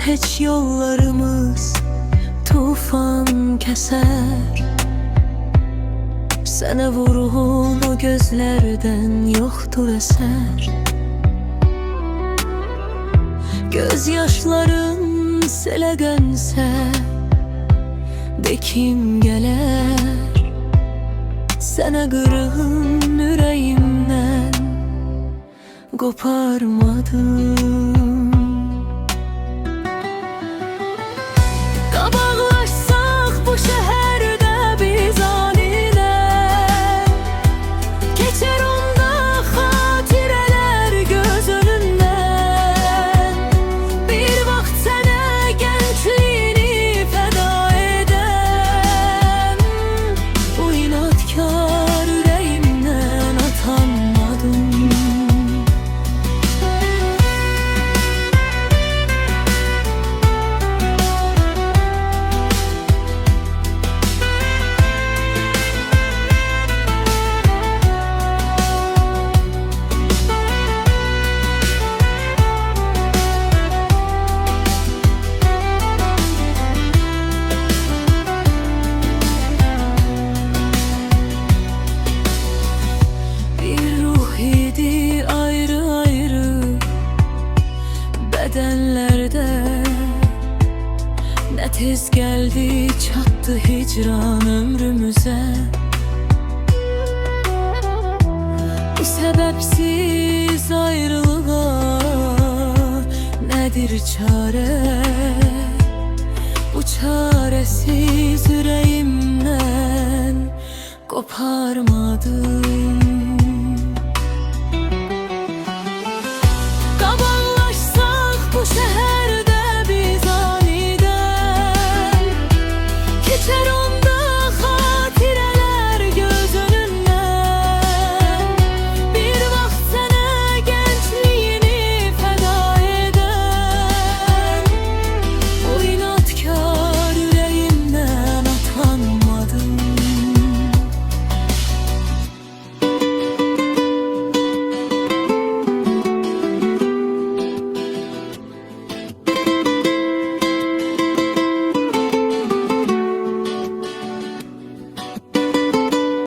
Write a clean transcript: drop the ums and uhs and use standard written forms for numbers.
Heç yollarımız tufan keser. Sənə vurğun o gözlərdən yoxdur əsər. Göz yaşların selə dönsə, de kim gələr? Sənə qırğın ürəyimdən qoparmadım. Qabaqlaşsaq bu şəhərdə biz anilər, keçər onda xatirələr göz önündən. Bir vaxt sənə gəncliyini fəda edən bu inadkar ürəyimdən atanmadım. Bədənlərdə nə tez gəldi, çatdı hicran ömrümüzə. Bu səbəbsiz ayrılığa nədir çarə? Bu çarəsiz ürəyimdən qoparmadım.